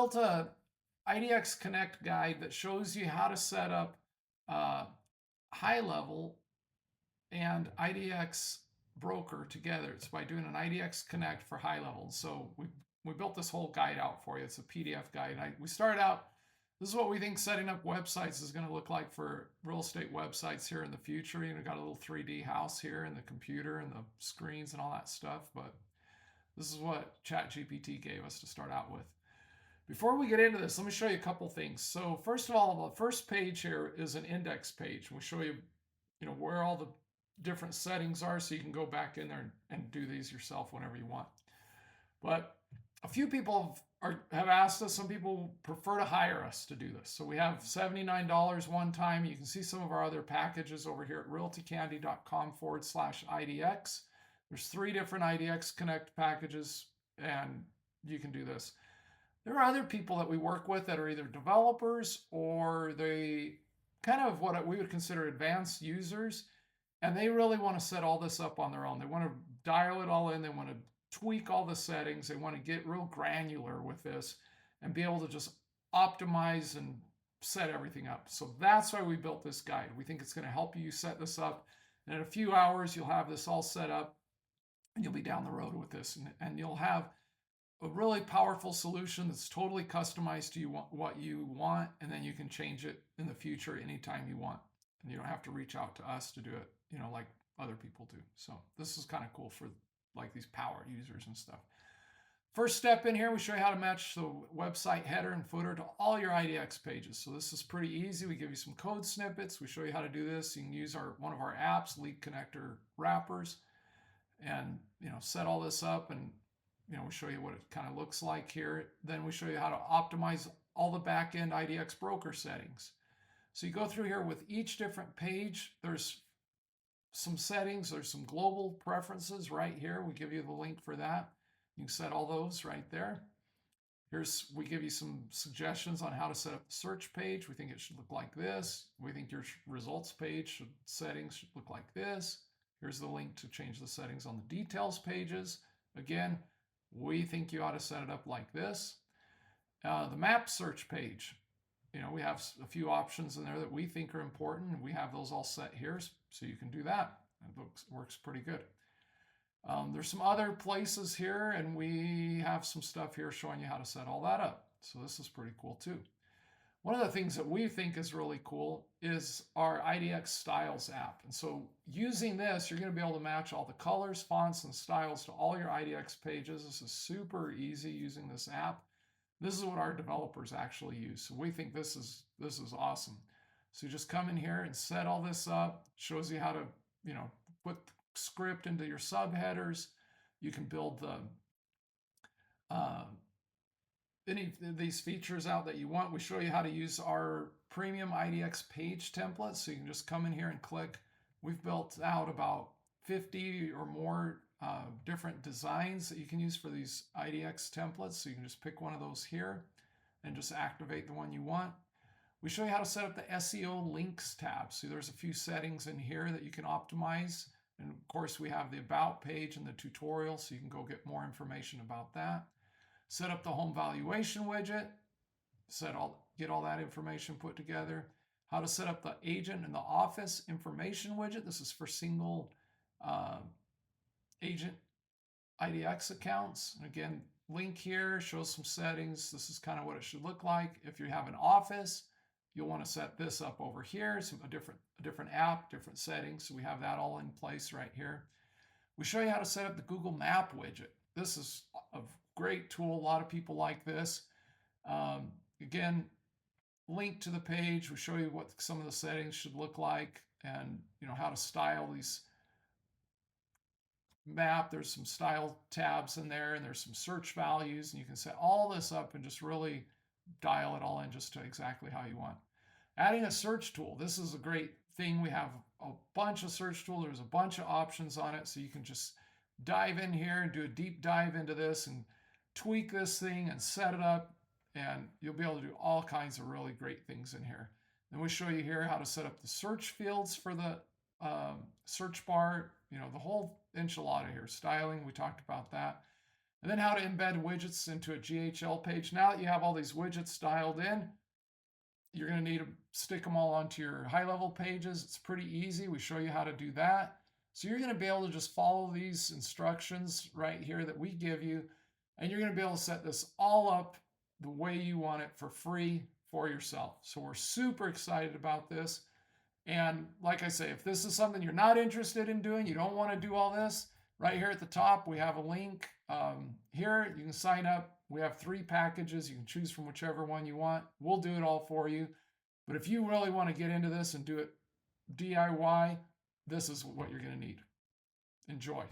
built a IDX Connect guide that shows you how to set up uh, HighLevel and IDX Broker together. It's by doing an IDX Connect for HighLevel. So we built this whole guide out for you. It's a PDF guide. We started out. This is what we think setting up websites is going to look like for real estate websites here in the future. You know, got a little 3D house here and the computer and the screens and all that stuff. But this is what ChatGPT gave us to start out with. Before we get into this, let me show you a couple things. So first of all, the first page here is an index page. We show you, where all the different settings are, so you can go back in there and do these yourself whenever you want. But a few people have asked us. Some people prefer to hire us to do this. So we have $79 one time. You can see some of our other packages over here at realtycandy.com/IDX. There's 3 different IDX Connect packages, and you can do this. There are other people that we work with that are either developers or they kind of what we would consider advanced users, and they really want to set all this up on their own. They want to dial it all in. They want to tweak all the settings. They want to get real granular with this and be able to just optimize and set everything up. So that's why we built this guide. We think it's going to help you set this up. And in a few hours, you'll have this all set up and you'll be down the road with this. And you'll have a really powerful solution that's totally customized to you, what you want, and then you can change it in the future anytime you want. And you don't have to reach out to us to do it, like other people do. So this is kind of cool for like these power users and stuff. First step in here, we show you how to match the website header and footer to all your IDX pages. So this is pretty easy. We give you some code snippets. We show you how to do this. You can use one of our apps, Lead Connector Wrappers, and set all this up, and we show you what it kind of looks like here. Then we show you how to optimize all the back-end IDX Broker settings. So you go through here with each different page. There's some settings. There's some global preferences right here. We give you the link for that. You can set all those right there. We give you some suggestions on how to set up the search page. We think it should look like this. We think your results page settings should look like this. Here's the link to change the settings on the details pages. Again, we think you ought to set it up like this. The map search page, we have a few options in there that we think are important, and we have those all set here, so you can do that. It works pretty good. There's some other places here, and we have some stuff here showing you how to set all that up. So this is pretty cool too. One of the things that we think is really cool is our IDX Styles app. And so using this, you're going to be able to match all the colors, fonts, and styles to all your IDX pages. This is super easy using this app. This is what our developers actually use. So we think this is awesome. So you just come in here and set all this up. Shows you how to, put script into your subheaders. You can build the any of these features out that you want. We show you how to use our premium IDX page templates. So you can just come in here and click. We've built out about 50 or more different designs that you can use for these IDX templates. So you can just pick one of those here and just activate the one you want. We show you how to set up the SEO links tab. So there's a few settings in here that you can optimize. And of course, we have the about page and the tutorial, so you can go get more information about that. Set up the home valuation widget, get all that information put together. How to set up the agent and the office information widget. This is for single agent IDX accounts. And again, link here shows some settings. This is kind of what it should look like. If you have an office, you'll want to set this up over here. A different app, different settings. So we have that all in place right here. We show you how to set up the Google Map widget. This is a great tool. A lot of people like this. Again, link to the page. We show you what some of the settings should look like, and how to style these map. There's some style tabs in there, and there's some search values, and you can set all this up and just really dial it all in just to exactly how you want. Adding a search tool. This is a great thing. We have a bunch of search tools. There's a bunch of options on it, so you can just dive in here and do a deep dive into this and tweak this thing and set it up, and you'll be able to do all kinds of really great things in here. Then we show you here how to set up the search fields for the search bar, the whole enchilada here. Styling, we talked about that. and then how to embed widgets into a GHL page. Now that you have all these widgets dialed in, you're going to need to stick them all onto your HighLevel pages. It's pretty easy. We show you how to do that. So you're going to be able to just follow these instructions right here that we give you, and you're going to be able to set this all up the way you want it for free for yourself. So we're super excited about this. And like I say, if this is something you're not interested in doing, you don't want to do all this, right here at the top, we have a link. Here, you can sign up. We have 3 packages. You can choose from whichever one you want. We'll do it all for you. But if you really want to get into this and do it DIY, this is what you're going to need. Enjoy.